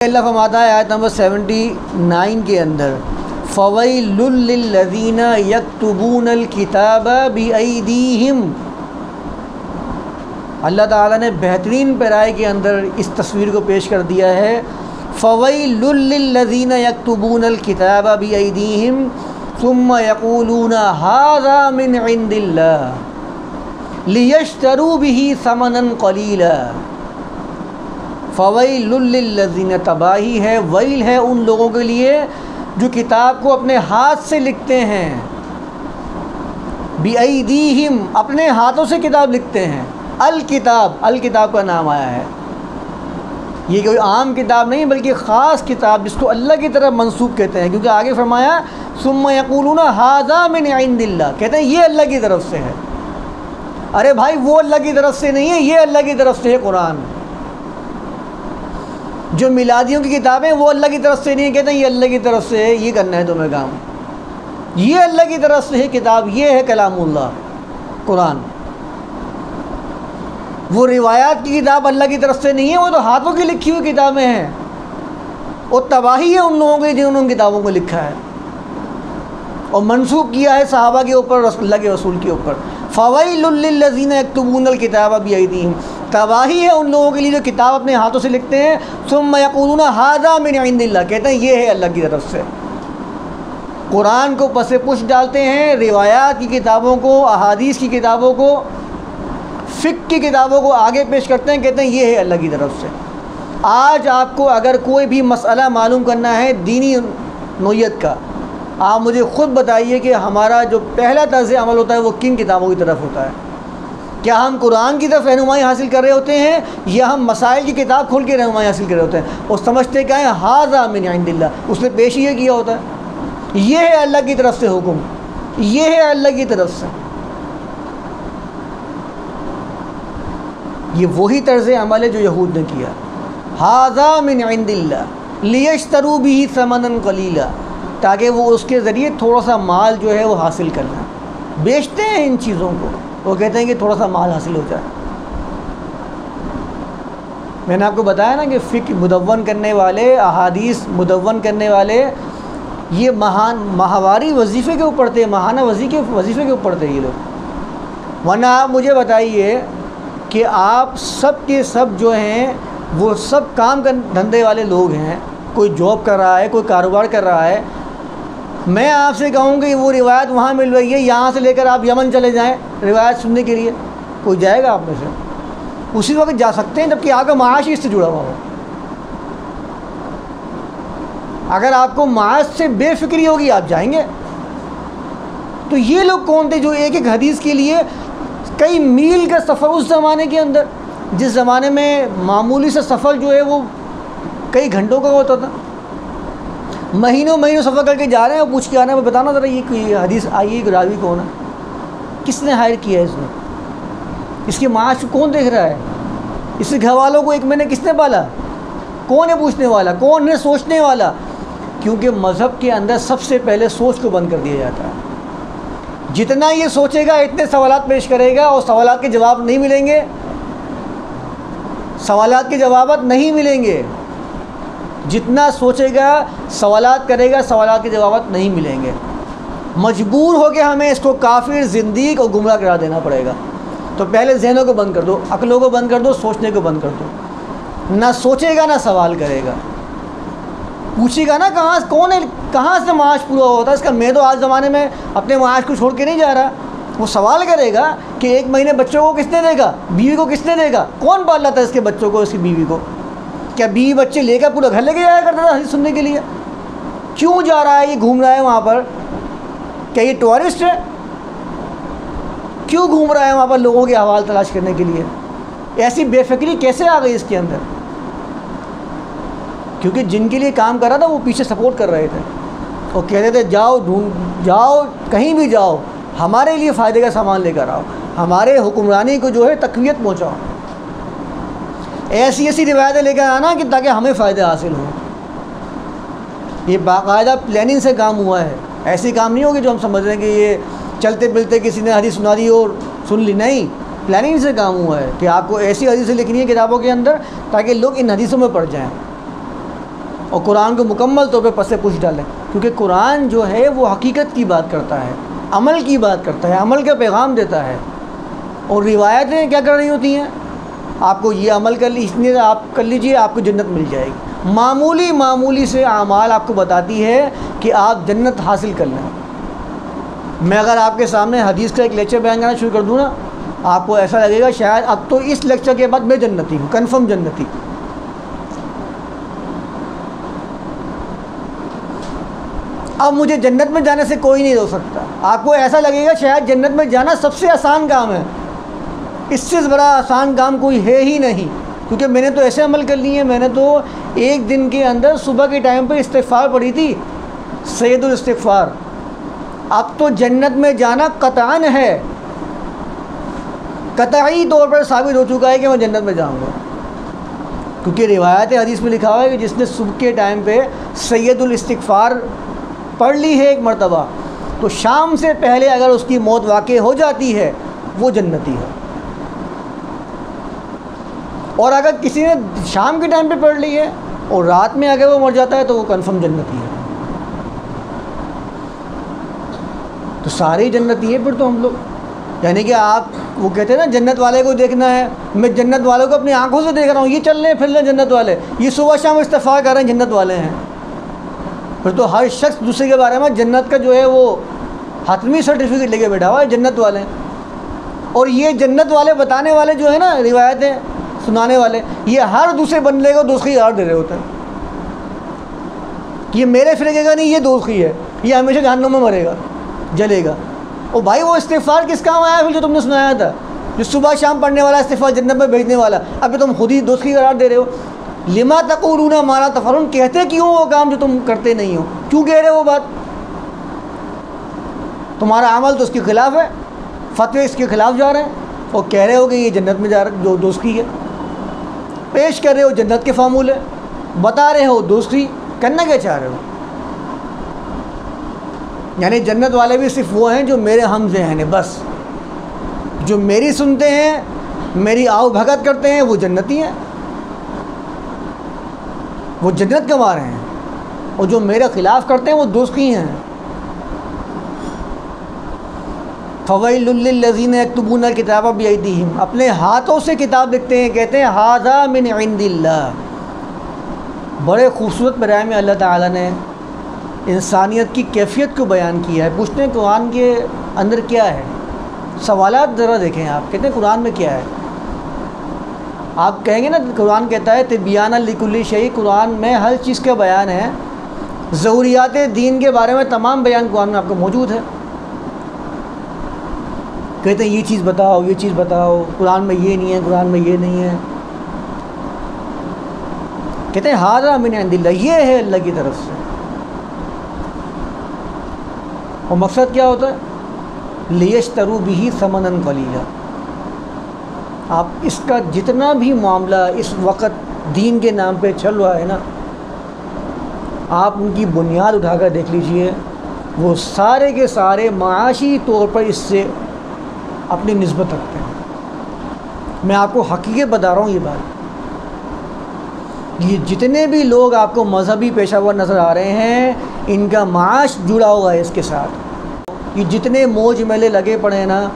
اللہ فرماتا ہے آیت نمبر 79 کے اندر فَوَيْلٌ لِّلَّذِينَ يَكْتُبُونَ الْكِتَابَ بِأَيْدِيهِمْ. اللہ تعالیٰ نے بہترین پیرائے کے اندر اس تصویر کو پیش کر دیا ہے. فَوَيْلٌ لِّلَّذِينَ يَكْتُبُونَ الْكِتَابَ بِأَيْدِيهِمْ ثُمَّ يَقُولُونَ هَٰذَا مِنْ عِندِ اللَّهِ لِيَشْتَرُوا بِهِ ثَمَنًا قَلِيلًا. فَوَيْلٌ لِّلَّذِينَ تباہی ہے، ویل ہے ان لوگوں کے لیے جو کتاب کو اپنے ہاتھ سے لکھتے ہیں. بِأَيْدِيهِمْ اپنے ہاتھوں سے کتاب لکھتے ہیں. الکتاب کا نام آیا ہے، یہ کوئی عام کتاب نہیں بلکہ خاص کتاب جس کو اللہ کی طرف منسوب کہتے ہیں، کیونکہ آگے فرمایا ثُمَّ يَقُولُونَ هَٰذَا مِنْ عِندِ اللَّهِ، کہتے ہیں یہ اللہ کی طرف سے ہے. ارے بھائی وہ اللہ کی طرف سے نہیں ہے، یہ اللہ کی طرف سے ہے. قرآن جو میلادیوں کی کتابیں وہ اللہ کی طرف سے نہیں ہے، کہتے ہیں یہ اللہ کی طرف سے ہے، یہ کرنا ہے تمہیں کام. یہ اللہ کی طرف سے ہے کتاب، یہ ہے کلام اللہ قرآن. وہ روایات کی کتاب اللہ کی طرف سے نہیں ہے، وہ تو ہاتھوں کی لکھی ہوئی کتابیں ہیں. اور تباہی ہے ان لوگوں کی جنہوں نے ان کتابوں کو لکھا ہے اور منسوب کیا ہے صحابہ کے اوپر، اللہ کے رسول کے اوپر. فَوَيْلٌ لِّلَّذِينَ يَكْتُبُونَ الْكِتَابَ بِأَيْدِيهِمْ، تباہی ہے ان لوگوں کے لیے جو کتاب اپنے ہاتھوں سے لکھتے ہیں. ثُمَّ يَقُولُونَ هَٰذَا مِنْ عِندِ اللَّهِ، کہتے ہیں یہ ہے اللہ کی طرف سے. قرآن کو پس پش ڈالتے ہیں، روایات کی کتابوں کو، احادیث کی کتابوں کو، فقہ کی کتابوں کو آگے پیش کرتے ہیں، کہتے ہیں یہ ہے اللہ کی طرف سے. آج آپ کو اگر کوئی بھی مسئلہ معلوم کرنا ہے دینی نوعیت کا، آپ مجھے خود بتائیے کہ ہمارا جو پہلا طرز عمل ہوتا ہے وہ کن کتابوں کی طرف ہوتا ہے؟ کیا ہم قرآن کی طرف رہنمائی حاصل کر رہے ہوتے ہیں یا ہم مسائل کی کتاب کھول کے رہنمائی حاصل کر رہے ہوتے ہیں اور سمجھتے کیا ہے ھذا من عند اللہ، اس نے پیش یہ کیا ہوتا ہے یہ ہے اللہ کی طرف سے حکم، یہ ہے اللہ کی طرف سے. یہ وہی طرز عمل ہے جو یہود نے کیا. ھذا من عند اللہ لیشتروا به ثمنا قلیلا، تاکہ وہ اس کے ذریعے تھوڑا سا مال جو ہے وہ حاصل کر لیں. بیچتے ہیں ان چیزوں کو، وہ کہتے ہیں کہ تھوڑا سا مال حاصل ہو جائے. میں نے آپ کو بتایا نا کہ فقہ مدون کرنے والے، احادیث مدون کرنے والے یہ ماہواری وظیفے کے اوپر تھے، ماہانہ وظیفے کے اوپر تھے یہ لوگ. ورنہ آپ مجھے بتائیے کہ آپ سب کے سب جو ہیں وہ سب کام دھندے والے لوگ ہیں، کوئی جاب کر رہا ہے، کوئی کاروبار کر رہا ہے. میں آپ سے کہوں کہ وہ روایت وہاں مل رہی ہے، یہاں سے لے کر آپ یمن چلے جائیں روایت سننے کے لیے، کوئی جائے گا آپ میں سے؟ اسی وقت جا سکتے ہیں جبکہ آپ کا معاش ہی اس سے جڑا ہوا ہو. اگر آپ کو معاش سے بے فکری ہوگی آپ جائیں گے. تو یہ لوگ کون تھے جو ایک ایک حدیث کے لیے کئی میل کا سفر، اس زمانے کے اندر جس زمانے میں معمولی سے سفر جو ہے وہ کئی گھنٹوں کا ہوتا تھا، مہینوں سفر کر کے جا رہے ہیں اور پوچھ کے آ رہے ہیں بتانا ذرا یہ حدیث آئی ہے راوی کون ہے، کس نے ہائر کیا ہے اس نے، اس کے معاش کو کون دیکھ رہا ہے، اس کے گھر والوں کو ایک مہینے کس نے پالا، کون ہے پوچھنے والا، کون ہے سوچنے والا. کیونکہ مذہب کے اندر سب سے پہلے سوچ کو بند کر دیا جاتا ہے. جتنا یہ سوچے گا اتنے سوالات پیش کرے گا اور سوالات کے جواب نہیں ملیں گے، سوالات کے جوابات نہیں ملیں گے. جتنا سوچے گا سوالات کرے گا، سوالات کے جوابات نہیں ملیں گے. مجبور ہو کے ہمیں اس کو کافر، زندیق اور گمراہ قرار دینا پڑے گا. تو پہلے ذہنوں کو بند کر دو، عقلوں کو بند کر دو، سوچنے کو بند کر دو. نہ سوچے گا نہ سوال کرے گا، پوچھے گا نا کون ہے، کہاں سے معاش پورا ہوتا ہے اس کا. میں تو آج زمانے میں اپنے معاش کو چھوڑ کے نہیں جا رہا. وہ سوال کرے گا کہ ایک مہینے بچوں کو کس نے دے گا، بیوی کو کس نے دے گا، کون پال لاتا ہے اس کے بچوں کو، اس کی بیوی کو. کیا بیوی بچے لے کر پورا گھر لے کے جایا کرتا تھا حدیث سننے کے لیے؟ کیوں جا رہا ہے یہ، گھوم رہا ہے وہاں پر؟ کیا یہ ٹورسٹ ہے؟ کیوں گھوم رہا ہے وہاں پر لوگوں کے احوال تلاش کرنے کے لیے؟ ایسی بے فکری کیسے آ گئی اس کے اندر؟ کیونکہ جن کے لیے کام کر رہا تھا وہ پیچھے سپورٹ کر رہے تھے اور کہتے تھے جاؤ کہیں بھی جاؤ، ہمارے لیے فائدے کا سامان لے کر آؤ، ہمارے حکمرانی کو جو ہے تقویت پہنچاؤ. ایسی روایتیں لے کر آنا کہ تاکہ ہمیں فائدے حاصل ہوں. یہ باقاعدہ پلاننگ سے کام ہوا ہے، ایسی کام نہیں ہوگی جو ہم سمجھ رہے ہیں کہ یہ چلتے پلتے کسی نے حدیث سنا دی اور سن لی. نہیں، پلاننگ سے کام ہوا ہے کہ آپ کو ایسی حدیثیں لکھنی ہے کتابوں کے اندر تاکہ لوگ ان حدیثوں میں پڑھ جائیں. اور قرآن کو مکمل طور پہ پس پوچھ ڈالیں، کیونکہ قرآن جو ہے وہ حقیقت کی بات کرتا ہے، عمل کی بات کرتا ہے، عمل کا پیغام دیتا ہے. اور روایتیں کیا کر رہی ہوتی ہیں؟ آپ کو یہ عمل کر لیجیے، آپ کر لیجئے، آپ کو جنت مل جائے گی. معمولی سے اعمال آپ کو بتاتی ہے کہ آپ جنت حاصل کر لیں. میں اگر آپ کے سامنے حدیث کا ایک لیکچر بیان کرنا شروع کر دوں نا، آپ کو ایسا لگے گا شاید اب تو اس لیکچر کے بعد میں جنتی ہوں، کنفرم جنتی. اب مجھے جنت میں جانے سے کوئی نہیں روک سکتا. آپ کو ایسا لگے گا شاید جنت میں جانا سب سے آسان کام ہے، اس سے بڑا آسان کام کوئی ہے ہی نہیں، کیونکہ میں نے تو ایسے عمل کر لیے ہیں. میں نے تو ایک دن کے اندر صبح کے ٹائم پہ استغفار پڑھی تھی، سید الاستغفار. اب تو جنت میں جانا قطعاً ہے، قطعی طور پر ثابت ہو چکا ہے کہ میں جنت میں جاؤں گا، کیونکہ روایت حدیث میں لکھا ہوا ہے کہ جس نے صبح کے ٹائم پہ سید الاستغفار پڑھ لی ہے ایک مرتبہ، تو شام سے پہلے اگر اس کی موت واقع ہو جاتی ہے وہ جنتی ہے. اور اگر کسی نے شام کے ٹائم پہ پڑھ لی ہے اور رات میں اگر وہ مر جاتا ہے تو وہ کنفرم جنتی ہے. تو سارے جنتی ہیں پھر تو ہم لوگ. یعنی کہ آپ وہ کہتے ہیں نا جنت والے کو دیکھنا ہے، میں جنت والوں کو اپنی آنکھوں سے دیکھ رہا ہوں، یہ چل رہے ہیں پھر رہے ہیں جنت والے، یہ صبح شام استغفار کر رہے ہیں، جنت والے ہیں. پھر تو ہر شخص دوسرے کے بارے میں جنت کا جو ہے وہ حتمی سرٹیفکیٹ لے کے بیٹھا ہوا ہے، جنت والے ہیں. اور یہ جنت والے بتانے والے جو ہیں نا، روایتیں سنانے والے، یہ ہر دوسرے بندے کو دوسری یاد دے رہے ہوتے ہیں کہ یہ میرے فرقے کا نہیں، یہ دوسری ہے، یہ ہمیشہ جہنم میں مرے گا، جلے گا. اور بھائی وہ استغفار کس کام آیا پھر جو تم نے سنایا تھا، جو صبح شام پڑھنے والا استغفار جنت میں بھیجنے والا، ابھی تم خود ہی دوسری قرار دے رہے ہو. لما تقولون ما لا تفعلون، کہتے کیوں وہ کام جو تم کرتے نہیں ہو؟ کیوں کہہ رہے ہو وہ بات؟ تمہارا عمل تو اس کے خلاف ہے، فتوے اس کے خلاف جا رہے ہیں، اور کہہ رہے ہو کہ یہ جنت میں جا رہا جو دوسری ہے، پیش کر رہے ہو جنت کے فارمولے، بتا رہے ہو دوسری. کرنا کیا چاہ رہے ہو؟ یعنی جنت والے بھی صرف وہ ہیں جو میرے ہم ذہن ہیں، بس جو میری سنتے ہیں، میری آؤ بھگت کرتے ہیں، وہ جنتی ہیں، وہ جنت کما رہے ہیں. اور جو میرے خلاف کرتے ہیں وہ دوستی ہیں. فویل للذین یکتبون الکتاب بایدیہم، اپنے ہاتھوں سے کتاب لکھتے ہیں، کہتے ہیں ھذا من عند اللہ. بڑے خوبصورت پیرائے میں اللہ تعالیٰ نے انسانیت کی کیفیت کو بیان کیا ہے. پوچھتے ہیں قرآن کے اندر کیا ہے؟ سوالات ذرا دیکھیں آپ. کہتے ہیں قرآن میں کیا ہے؟ آپ کہیں گے نا قرآن کہتا ہے تبیانا لکل شیء، قرآن میں ہر چیز کا بیان ہے، ضروریات دین کے بارے میں تمام بیان قرآن میں آپ کو موجود ہے. کہتے ہیں یہ چیز بتاؤ، یہ چیز بتاؤ، قرآن میں یہ نہیں ہے، قرآن میں یہ نہیں ہے. کہتے ہیں ھذا من عند اللہ، یہ ہے اللہ کی طرف سے. اور مقصد کیا ہوتا ہے؟ لیشتروا بہ ثمنا قلیلا. آپ اس کا جتنا بھی معاملہ اس وقت دین کے نام پہ چل رہا ہے نا، آپ ان کی بنیاد اٹھا کر دیکھ لیجئے، وہ سارے کے سارے معاشی طور پر اس سے اپنی نسبت رکھتے ہیں. میں آپ کو حقیقت بتا رہا ہوں یہ بات. یہ جتنے بھی لوگ آپ کو مذہبی پیشہ ور نظر آ رہے ہیں، ان کا معاش جڑا ہوا ہے اس کے ساتھ. یہ جتنے موج میلے لگے پڑے ہیں نا،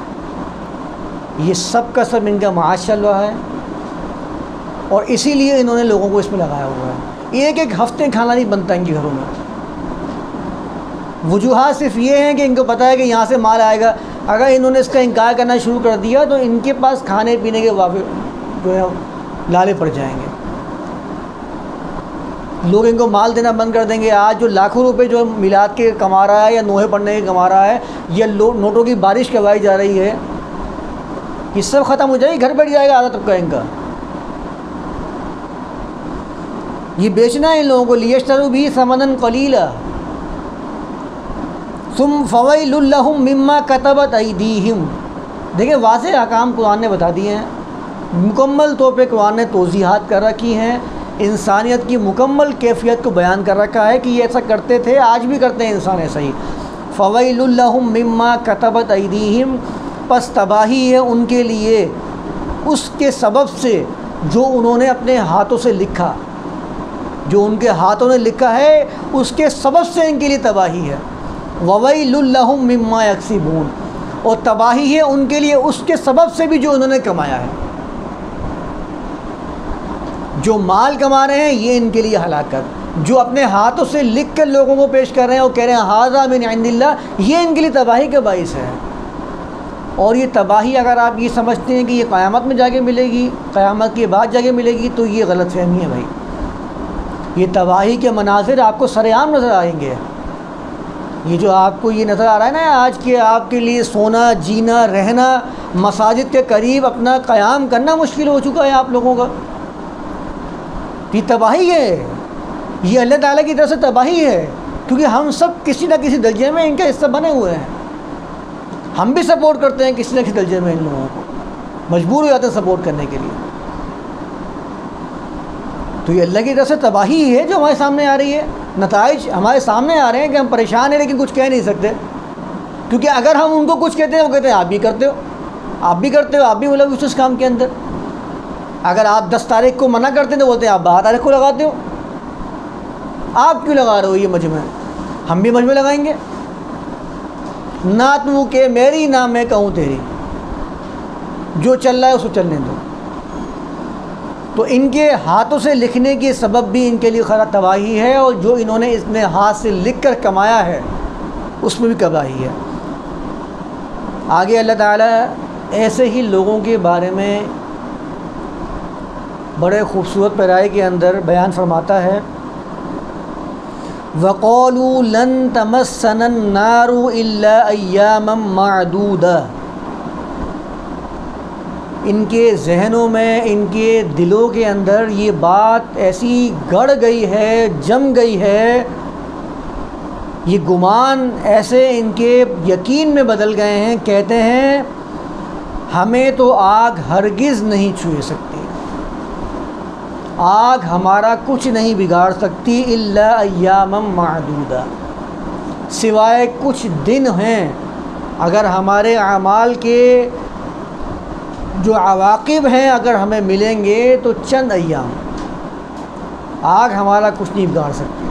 یہ سب کا سب ان کا معاش چل رہا ہے، اور اسی لیے انہوں نے لوگوں کو اس میں لگایا ہوا ہے. ایک ایک ہفتے کھانا نہیں بنتا ان کے گھروں میں. وجوہات صرف یہ ہیں کہ ان کو پتہ ہے کہ یہاں سے مال آئے گا. اگر انہوں نے اس کا انکار کرنا شروع کر دیا تو ان کے پاس کھانے پینے کے جو ہے لالے پڑ جائیں گے. لوگ ان کو مال دینا بند کر دیں گے. آج جو لاکھوں روپے جو میلاد کے کما رہا ہے یا نوحے پڑھنے کے کما رہا ہے، یا نوٹوں کی بارش کروائی جا رہی ہے، یہ سب ختم ہو جائے گی، گھر بیٹھ جائے گا آدھا طبقہ ان کا. یہ بیچنا ہے ان لوگوں کو. لیشتروا بہ ثمنا قلیلا ثم فویل لہم مما کتبت ایدیہم. دیکھیں واضح احکام قرآن نے بتا دیے ہیں، مکمل طور پہ قرآن نے توضیحات کر رکھی ہیں، انسانیت کی مکمل کیفیت کو بیان کر رکھا ہے کہ یہ ایسا کرتے تھے، آج بھی کرتے ہیں انسان ایسا ہی. فویل لہم مما کتبت ایدیہم، پس تباہی ہے ان کے لیے اس کے سبب سے جو انہوں نے اپنے ہاتھوں سے لکھا. جو ان کے ہاتھوں نے لکھا ہے اس کے سبب سے ان کے لیے تباہی ہے۔ وَوَيْلٌ لَّهُم مِّمَّا يَكْسِبُونَ، اور تباہی ہے ان کے لیے اس کے سبب سے بھی جو انہوں نے کمایا ہے۔ جو مال کما رہے ہیں یہ ان کے لیے ہلاکت، جو اپنے ہاتھوں سے لکھ کر لوگوں کو پیش کر رہے ہیں اور کہہ رہے ہیں ھذا من عند اللہ، یہ ان کے لیے تباہی کا باعث ہے۔ اور یہ تباہی اگر آپ یہ سمجھتے ہیں کہ یہ قیامت میں جا کے ملے گی، قیامت کے بعد جا کے ملے گی، تو یہ غلط فہمی ہے بھائی۔ یہ تباہی کے مناظر آپ کو سر عام نظر آئیں گے۔ یہ جو آپ کو یہ نظر آ رہا ہے نا آج کے آپ کے لیے سونا جینا رہنا، مساجد کے قریب اپنا قیام کرنا مشکل ہو چکا ہے آپ لوگوں کا، یہ تباہی ہے، یہ اللہ تعالیٰ کی طرف سے تباہی ہے، کیونکہ ہم سب کسی نہ کسی درجے میں ان کا حصہ بنے ہوئے ہیں۔ ہم بھی سپورٹ کرتے ہیں کسی نہ کسی درجے میں ان لوگوں کو، مجبور ہو جاتے ہیں سپورٹ کرنے کے لیے۔ تو یہ اللہ کی طرف سے تباہی ہے جو ہمارے سامنے آ رہی ہے، نتائج ہمارے سامنے آ رہے ہیں کہ ہم پریشان ہیں لیکن کچھ کہہ نہیں سکتے، کیونکہ اگر ہم ان کو کچھ کہتے ہیں وہ کہتے ہیں آپ بھی کرتے ہو، آپ بھی کرتے ہو، آپ بھی ملوث اس کام کے اندر۔ اگر آپ 10 تاریخ کو منع کرتے ہیں تو بولتے ہیں آپ 12 تاریخ کو لگاتے ہو، آپ کیوں لگا رہے ہو یہ مجمع؟ ہم بھی مجمع لگائیں گے، نہ تو کہ میری نہ میں کہوں تیری، جو چل رہا ہے اس کو چلنے دو۔ تو ان کے ہاتھوں سے لکھنے کے سبب بھی ان کے لیے خراب تباہی ہے، اور جو انہوں نے اپنے ہاتھ سے لکھ کر کمایا ہے اس میں بھی تباہی ہے۔ آگے اللہ تعالیٰ ایسے ہی لوگوں کے بارے میں بڑے خوبصورت پیرائے کے اندر بیان فرماتا ہے، وَقَالُوا لَن تَمَسَّنَا النَّارُ إِلَّا أَيَّامًا مَّعْدُودَةً، ان کے ذہنوں میں ان کے دلوں کے اندر یہ بات ایسی گڑ گئی ہے، جم گئی ہے، یہ گمان ایسے ان کے یقین میں بدل گئے ہیں، کہتے ہیں ہمیں تو آگ ہرگز نہیں چھو سکتی، آگ ہمارا کچھ نہیں بگاڑ سکتی، الا ایاما معدودہ، سوائے کچھ دن ہیں، اگر ہمارے اعمال کے جو عواقب ہیں اگر ہمیں ملیں گے تو چند ایام، آگ ہمارا کچھ نہیں بگاڑ سکتی،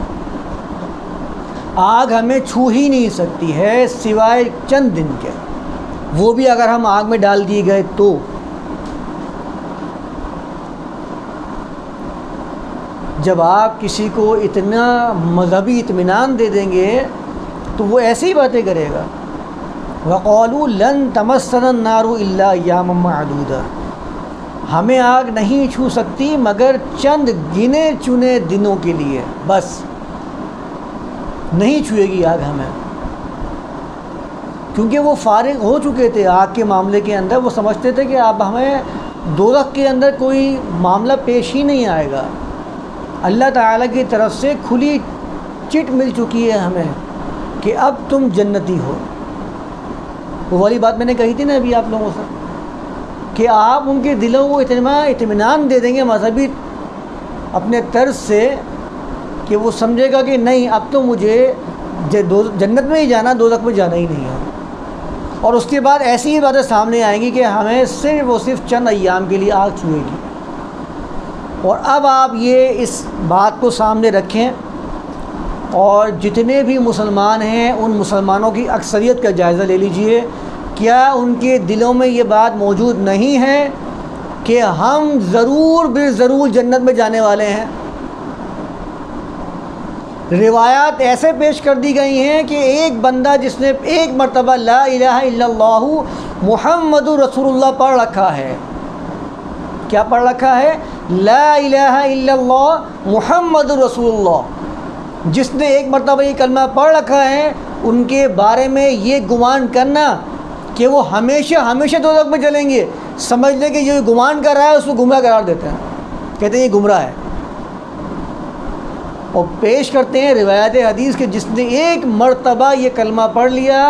آگ ہمیں چھو ہی نہیں سکتی ہے سوائے چند دن کے، وہ بھی اگر ہم آگ میں ڈال دیے گئے تو۔ جب آپ کسی کو اتنا مذہبی اطمینان دے دیں گے تو وہ ایسی ہی باتیں کرے گا، وَقَالُوا لَن تَمَسَّنَا النَّارُ إِلَّا أَيَّامًا مَّعْدُودَةً، ہمیں آگ نہیں چھو سکتی مگر چند گنے چنے دنوں کے لیے، بس نہیں چھوئے گی آگ ہمیں، کیونکہ وہ فارغ ہو چکے تھے آگ کے معاملے کے اندر، وہ سمجھتے تھے کہ اب ہمیں دوزخ کے اندر کوئی معاملہ پیش ہی نہیں آئے گا، اللہ تعالیٰ کی طرف سے کھلی چٹ مل چکی ہے ہمیں کہ اب تم جنتی ہو۔ وہ والی بات میں نے کہی تھی نا ابھی آپ لوگوں سے کہ آپ ان کے دلوں کو اتنا اطمینان دے دیں گے مذہبی اپنے طرز سے کہ وہ سمجھے گا کہ نہیں اب تو مجھے جنت میں ہی جانا، دوزخ میں جانا ہی نہیں ہے، اور اس کے بعد ایسی ہی باتیں سامنے آئیں گی کہ ہمیں صرف اور صرف چند ایام کے لیے آگ چھوئے گی۔ اور اب آپ یہ اس بات کو سامنے رکھیں اور جتنے بھی مسلمان ہیں ان مسلمانوں کی اکثریت کا جائزہ لے لیجئے، کیا ان کے دلوں میں یہ بات موجود نہیں ہے کہ ہم ضرور بالضرور جنت میں جانے والے ہیں؟ روایات ایسے پیش کر دی گئی ہیں کہ ایک بندہ جس نے ایک مرتبہ لا الہ الا اللہ محمد رسول اللہ پڑھ رکھا ہے، کیا پڑھ رکھا ہے؟ لا الہ الا اللہ محمد رسول اللہ، جس نے ایک مرتبہ یہ کلمہ پڑھ رکھا ہے، ان کے بارے میں یہ گمان کرنا کہ وہ ہمیشہ ہمیشہ دوزخ میں جلیں گے، سمجھ لیں کہ یہ گمان کر رہا ہے اس کو گمراہ قرار دیتے ہیں، کہتے ہیں یہ گمراہ ہے، اور پیش کرتے ہیں روایت حدیث کہ جس نے ایک مرتبہ یہ کلمہ پڑھ لیا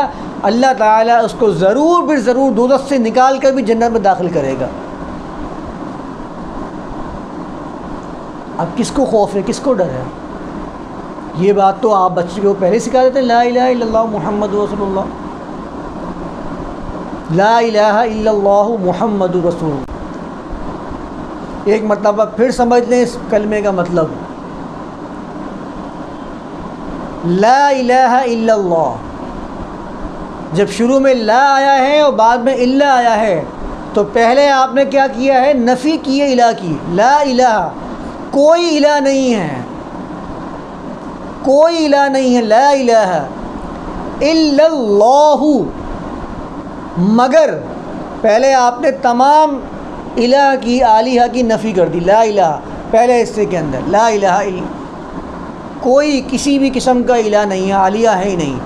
اللہ تعالیٰ اس کو ضرور بالضرور دوزخ سے نکال کر بھی جنت میں داخل کرے گا۔ اب کس کو خوف ہے، کس کو ڈر ہے؟ یہ بات تو آپ بچے کو پہلے سکھا دیتے ہیں، لا الہ الا اللہ محمد رسول اللہ، لا الہ الا اللہ محمد رسول اللہ۔ ایک مرتبہ پھر سمجھ لیں اس کلمے کا مطلب، لا الہ الا اللہ. جب شروع میں لا آیا ہے اور بعد میں الا آیا ہے تو پہلے آپ نے کیا کیا ہے؟ نفی کی ہے الہ کی. لا الہ، کوئی الہ نہیں ہے، کوئی الہ نہیں ہے. لا الہ الا اللہ، مگر پہلے آپ نے تمام الہ کی، آلیہ کی نفی کر دی. لا الہ پہلے حصے کے اندر لا الہ الا، کوئی کسی بھی قسم کا الہ نہیں ہے، آلیہ ہے ہی نہیں.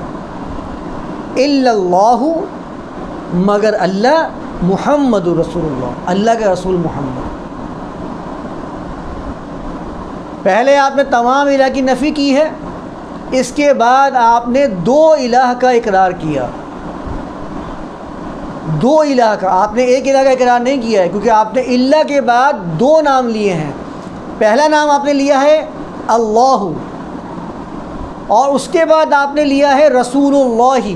الا اللہ، مگر اللہ، محمد رسول اللہ، اللہ کا رسول محمد. پہلے آپ نے تمام الہ کی نفی کی ہے، اس کے بعد آپ نے دو الہ کا اقرار کیا. دو الہ کا، آپ نے ایک الہ کا اقرار نہیں کیا ہے، کیونکہ آپ نے اللہ کے بعد دو نام لیے ہیں. پہلا نام آپ نے لیا ہے اللہ، اور اس کے بعد آپ نے لیا ہے رسول اللہ.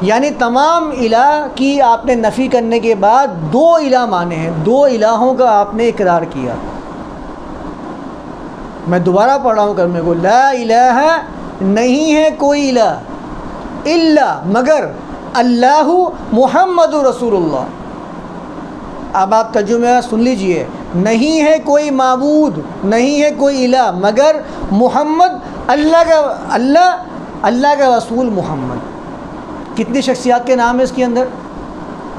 یعنی تمام الہ کی آپ نے نفی کرنے کے بعد دو الہ مانے ہیں، دو الہوں کا آپ نے اقرار کیا. میں دوبارہ پڑھ رہا ہوں کلمے کو. لا الہ، نہیں ہے کوئی الہ، الا، مگر، اللہ محمد رسول اللہ. اب آپ ترجمہ سن لیجئے. نہیں ہے کوئی معبود، نہیں ہے کوئی الہ، مگر محمد، اللہ کا رسول محمد. کتنی شخصیات کے نام ہے اس کے اندر؟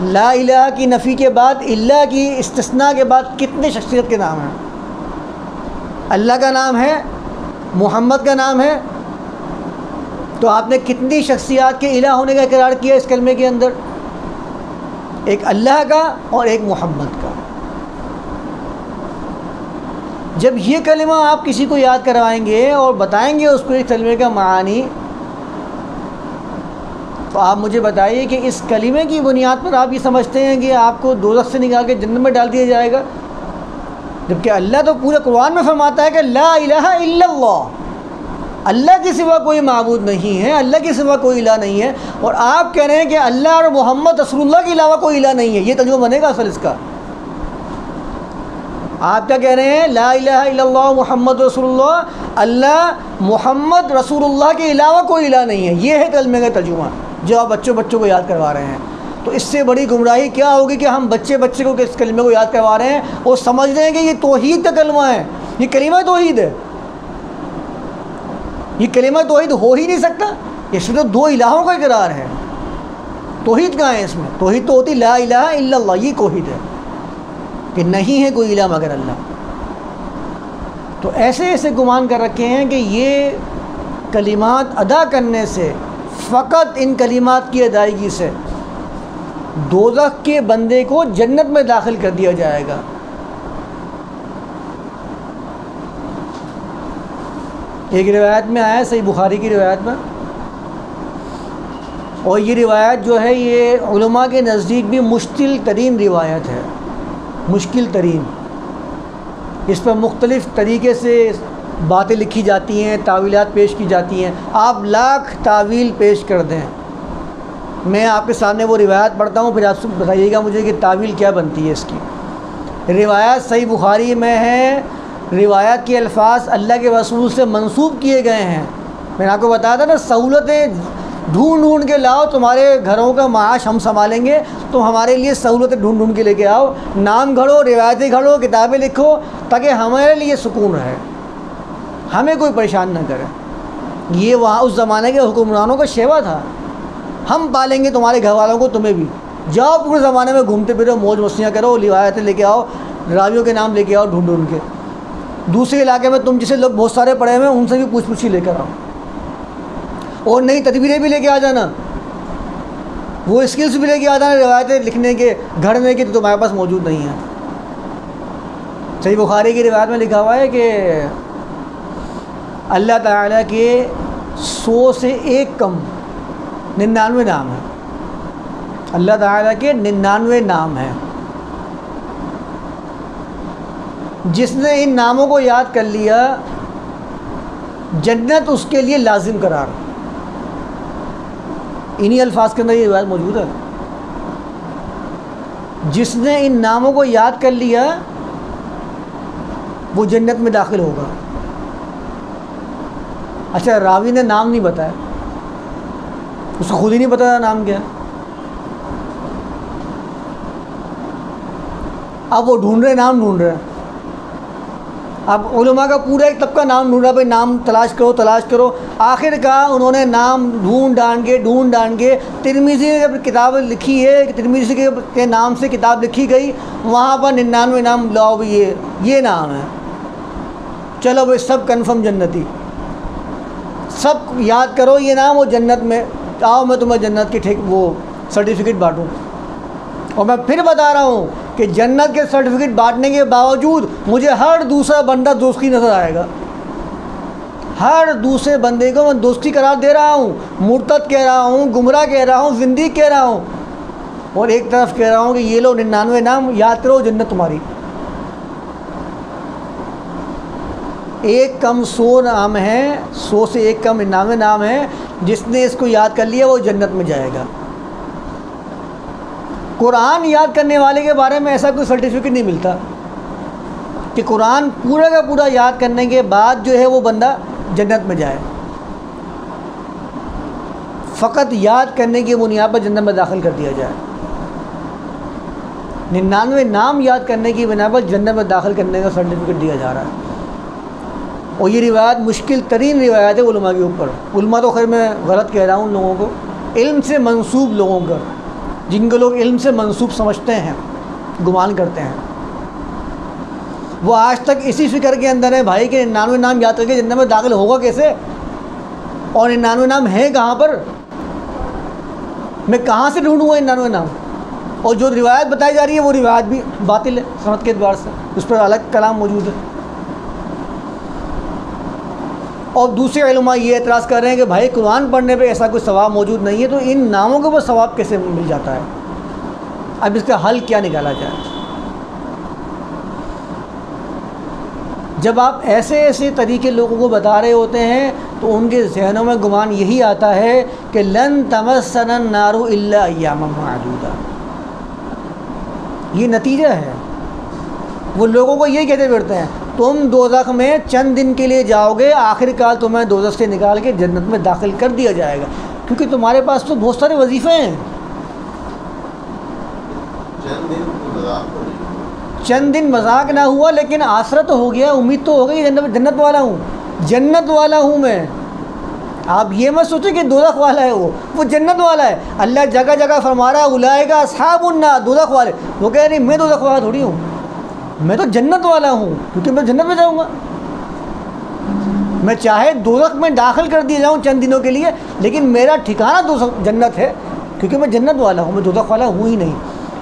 لا الہ کی نفی کے بعد، اللہ کی استثناء کے بعد کتنے شخصیت کے نام ہیں؟ اللہ کا نام ہے، محمد کا نام ہے. تو آپ نے کتنی شخصیات کے الہ ہونے کا اقرار کیا اس کلمے کے اندر؟ ایک اللہ کا اور ایک محمد کا. جب یہ کلمہ آپ کسی کو یاد کروائیں گے اور بتائیں گے اس کو اس کلمے کا معانی، تو آپ مجھے بتائیے کہ اس کلمے کی بنیاد پر آپ یہ سمجھتے ہیں کہ آپ کو دوزخ سے نکال کے جنت میں ڈال دیا جائے گا؟ جبکہ اللہ تو پورے قرآن میں فرماتا ہے کہ لا الہ الا اللہ، اللہ کے سوا کوئی معبود نہیں ہے، اللہ کے سوا کوئی الہ نہیں ہے. اور آپ کہہ رہے ہیں کہ اللہ اور محمد رسول اللہ کے علاوہ کوئی الہ نہیں ہے. یہ ترجمہ بنے گا اصل اس کا؟ آپ کیا کہہ رہے ہیں؟ لا الہ الا اللہ محمد رسول اللہ، اللہ محمد رسول اللہ کے علاوہ کوئی الہ نہیں ہے. یہ ہے کلمے کا ترجمہ جو آپ بچوں کو یاد کروا رہے ہیں. تو اس سے بڑی گمراہی کیا ہوگی کہ ہم بچے کو اس کلمے کو یاد کروا رہے ہیں اور سمجھ رہے ہیں کہ یہ توحید کا کلمہ ہے. یہ کلمہ توحید ہے، یہ کلمہ توحید ہو ہی نہیں سکتا. اس میں تو دو الہوں کا اقرار ہے. توحید کہاں ہے اس میں؟ توحید تو ہوتی لا الہ الا اللہ. یہ توحید ہے کہ نہیں ہے کوئی الہ مگر اللہ. تو ایسے گمان کر رکھے ہیں کہ یہ کلمات ادا کرنے سے، فقط ان کلمات کی ادائیگی سے دوزخ کے بندے کو جنت میں داخل کر دیا جائے گا. ایک روایت میں آیا، صحیح بخاری کی روایت میں، اور یہ روایت جو ہے یہ علماء کے نزدیک بھی مشکل ترین روایت ہے. مشکل ترین. اس پر مختلف طریقے سے باتیں لکھی جاتی ہیں، تاویلات پیش کی جاتی ہیں. آپ لاکھ تاویل پیش کر دیں، میں آپ کے سامنے وہ روایت پڑھتا ہوں، پھر آپ بتائیے گا مجھے کہ تاویل کیا بنتی ہے اس کی. روایت صحیح بخاری میں ہے. روایت کے الفاظ اللہ کے رسول سے منسوب کیے گئے ہیں. میں نے آپ کو بتایا تھا نا، سہولتیں ڈھونڈ کے لاؤ، تمہارے گھروں کا معاش ہم سنبھالیں گے، تم ہمارے لیے سہولتیں ڈھونڈ کے لے کے آؤ. نام گھڑو، روایتیں گھڑو، کتابیں لکھو، تاکہ ہمارے لیے سکون رہے، ہمیں کوئی پریشان نہ کرے. یہ وہاں اس زمانے کے حکمرانوں کا شیوا تھا. ہم پالیں گے تمہارے گھر والوں کو، تمہیں بھی. جاؤ پورے زمانے میں گھومتے پھرو، موج مستیاں کرو، روایتیں لے کے آؤ، راویوں کے نام لے کے آؤ ڈھونڈ کے. دوسرے علاقے میں تم جسے لوگ بہت سارے پڑھے ہوئے ہیں ان سے بھی پوچھ لے کر آؤ، اور نئی تدبیریں بھی لے کے آ جانا، وہ اسکلس بھی لے کے آ جانا روایتیں لکھنے کے، گھڑنے کے، تو تمہارے پاس موجود نہیں ہیں. صحیح بخاری کی روایت میں لکھا ہوا ہے کہ اللہ تعالیٰ کے 100 سے ایک کم 99 نام ہیں. اللہ تعالیٰ کے 99 نام ہیں. جس نے ان ناموں کو یاد کر لیا، جنت اس کے لیے لازم قرار. انہی الفاظ کے اندر یہ روایت موجود ہے. جس نے ان ناموں کو یاد کر لیا وہ جنت میں داخل ہوگا. اچھا راوی نے نام نہیں بتایا، اس کو خود ہی نہیں پتا نام کیا ہے، اب وہ ڈھونڈ رہے نام ڈھونڈ رہے ہیں، اب علماء کا پورا ایک طبقہ نام ڈھونڈ رہا، بھائی نام تلاش کرو، آخر کا انہوں نے نام ڈھونڈ ڈھانڈ کے ترمذی نے جب کتاب لکھی ہے، ترمذی کے نام سے کتاب لکھی گئی، وہاں پر 99 نام لاؤ بھی یہ نام ہے، چلو بھائی سب کنفرم جنتی، سب یاد کرو یہ نام، وہ جنت میں آؤ، میں تمہیں جنت کی وہ سرٹیفکیٹ بانٹوں۔ اور میں پھر بتا رہا ہوں کہ جنت کے سرٹیفکیٹ بانٹنے کے باوجود مجھے ہر دوسرا بندہ دوستی نظر آئے گا، ہر دوسرے بندے کو میں دوستی قرار دے رہا ہوں، مرتد کہہ رہا ہوں، گمراہ کہہ رہا ہوں، زندگی کہہ رہا ہوں، اور ایک طرف کہہ رہا ہوں کہ یہ لو 99 نام یاد کرو، جنت تمہاری۔ ایک کم 100 نام ہیں، 100 سے ایک کم 99 نام ہیں، جس نے اس کو یاد کر لیا وہ جنت میں جائے گا۔ قرآن یاد کرنے والے کے بارے میں ایسا کوئی سرٹیفکیٹ نہیں ملتا کہ قرآن پورا کا پورا یاد کرنے کے بعد جو ہے وہ بندہ جنت میں جائے، فقط یاد کرنے کی بنیاد پر جنت میں داخل کر دیا جائے، 99 نام یاد کرنے کی بنا پر جنت میں داخل کرنے کا سرٹیفکیٹ دیا جا رہا ہے۔ اور یہ روایت مشکل ترین روایت ہے علماء کے اوپر، علماء تو خیر میں غلط کہہ رہا ہوں، لوگوں کو علم سے منسوب لوگوں کا، جن کو لوگ علم سے منسوب سمجھتے ہیں، گمان کرتے ہیں، وہ آج تک اسی فکر کے اندر ہے بھائی کہ 99 نام یاد کر کے جنت میں داخل ہوگا کیسے، اور 99 نام ہیں کہاں پر، میں کہاں سے ڈھونڈوں گا 99 نام، اور جو روایت بتائی جا رہی ہے وہ روایت بھی باطل ہے سند کے اعتبار سے، اس پر الگ کلام موجود ہے۔ اور دوسرے علماء یہ اعتراض کر رہے ہیں کہ بھائی قرآن پڑھنے پہ ایسا کوئی ثواب موجود نہیں ہے، تو ان ناموں کے اوپر ثواب کیسے مل جاتا ہے؟ اب اس کا حل کیا نکالا جائے؟ جب آپ ایسے طریقے لوگوں کو بتا رہے ہوتے ہیں تو ان کے ذہنوں میں گمان یہی آتا ہے کہ لن تمسنا النار الا ایاما معدودا، یہ نتیجہ ہے۔ وہ لوگوں کو یہ کہتے پھرتے ہیں تم دوزخ میں چند دن کے لیے جاؤ گے، آخر کار تمہیں دوزخ سے نکال کے جنت میں داخل کر دیا جائے گا، کیونکہ تمہارے پاس تو بہت سارے وظیفے ہیں۔ چند دن مذاق نہ ہوا، لیکن آسرا تو ہو گیا، امید تو ہو گئی، جنت والا ہوں، جنت والا ہوں میں۔ آپ یہ مت سوچیں کہ دوزخ والا ہے، وہ جنت والا ہے۔ اللہ جگہ جگہ فرما رہا ہے اولئک اصحاب النار، دوزخ والے، وہ کہہ رہے ہیں میں دوزخ والا تھوڑی ہوں، میں تو جنت والا ہوں، کیونکہ میں جنت میں جاؤں گا۔ میں چاہے دوزخ میں داخل کر دیا جاؤں چند دنوں کے لیے، لیکن میرا ٹھکانہ دوزخ جنت ہے، کیونکہ میں جنت والا ہوں، میں دوزخ والا ہوں ہی نہیں۔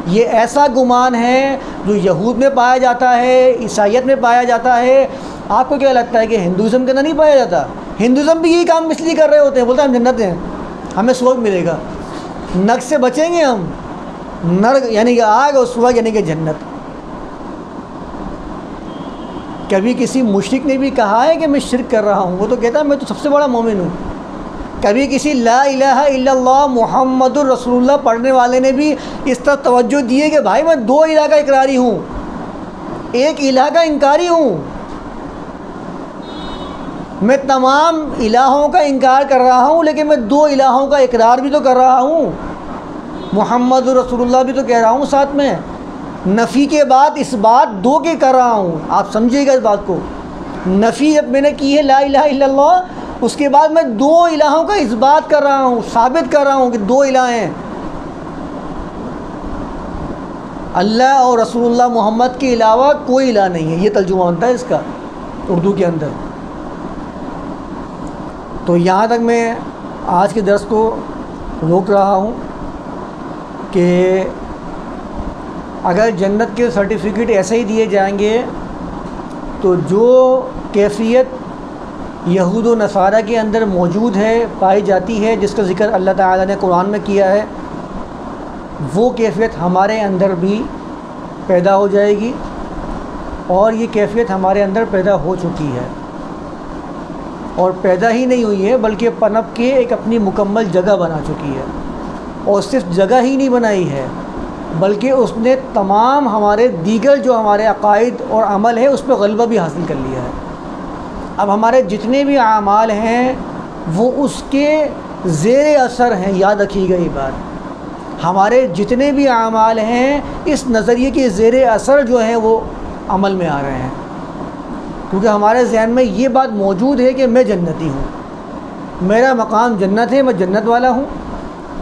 یہ ایسا گمان ہے جو یہود میں پایا جاتا ہے، عیسائیت میں پایا جاتا ہے۔ آپ کو کیا لگتا ہے کہ ہندوازم کے اندر نہیں پایا جاتا؟ ہندوازم بھی یہی کام اس لیے کر رہے ہوتے ہیں، بولتے ہیں ہم جنت ہیں، ہمیں سورگ ملے گا، نرک سے بچیں گے ہم، نرک یعنی کہ آگ اور سورگ یعنی کہ جنت۔ کبھی کسی مشرک نے بھی کہا ہے کہ میں شرک کر رہا ہوں؟ وہ تو کہتا ہے میں تو سب سے بڑا مومن ہوں۔ کبھی کسی لا الہ الا اللہ محمد الرسول اللہ پڑھنے والے نے بھی اس طرح توجہ دی ہے کہ بھائی میں 2 الہ کا اقراری ہوں، ایک الہ کا انکاری ہوں، میں تمام الہوں کا انکار کر رہا ہوں، لیکن میں 2 الہوں کا اقرار بھی تو کر رہا ہوں، محمد رسول اللہ بھی تو کہہ رہا ہوں ساتھ میں، نفی کے بعد اس بات 2 کے کر رہا ہوں۔ آپ سمجھیے گا اس بات کو، نفی جب میں نے کی ہے لا الہ الا اللہ، اس کے بعد میں 2 الہوں کا اس بات کر رہا ہوں، ثابت کر رہا ہوں کہ 2 الہ ہیں، اللہ اور رسول اللہ محمد کے علاوہ کوئی الہ نہیں ہے۔ یہ ترجمہ بنتا ہے اس کا اردو کے اندر۔ تو یہاں تک میں آج کے درس کو روک رہا ہوں کہ اگر جنت کے سرٹیفکیٹ ایسے ہی دیے جائیں گے تو جو کیفیت یہود و نصارہ کے اندر موجود ہے، پائی جاتی ہے، جس کا ذکر اللہ تعالیٰ نے قرآن میں کیا ہے، وہ کیفیت ہمارے اندر بھی پیدا ہو جائے گی، اور یہ کیفیت ہمارے اندر پیدا ہو چکی ہے، اور پیدا ہی نہیں ہوئی ہے بلکہ پنپ کے ایک اپنی مکمل جگہ بنا چکی ہے، اور صرف جگہ ہی نہیں بنائی ہے بلکہ اس نے تمام ہمارے دیگر جو ہمارے عقائد اور عمل ہے اس پہ غلبہ بھی حاصل کر لیا ہے۔ اب ہمارے جتنے بھی اعمال ہیں وہ اس کے زیر اثر ہیں. یاد رکھیے گا یہ بات، ہمارے جتنے بھی اعمال ہیں اس نظریے کے زیر اثر جو ہیں وہ عمل میں آ رہے ہیں، کیونکہ ہمارے ذہن میں یہ بات موجود ہے کہ میں جنتی ہوں، میرا مقام جنت ہے، میں جنت والا ہوں.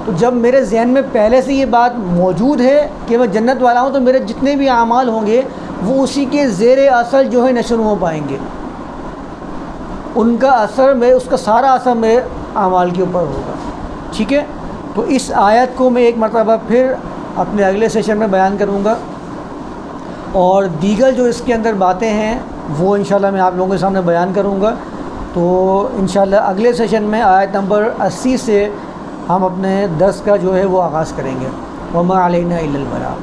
تو جب میرے ذہن میں پہلے سے یہ بات موجود ہے کہ میں جنت والا ہوں، تو میرے جتنے بھی اعمال ہوں گے وہ اسی کے زیر اثر جو ہے نشر ہو پائیں گے. ان کا اثر اس کا سارا اثر میرے اعمال کے اوپر ہوگا. ٹھیک ہے، تو اس آیت کو میں ایک مرتبہ پھر اپنے اگلے سیشن میں بیان کروں گا، اور دیگر جو اس کے اندر باتیں ہیں وہ انشاءاللہ میں آپ لوگوں کے سامنے بیان کروں گا. تو انشاءاللہ اگلے سیشن میں آیت نمبر 80 سے ہم اپنے درس کا جو ہے وہ آغاز کریں گے. وما علینا الا البلاغ.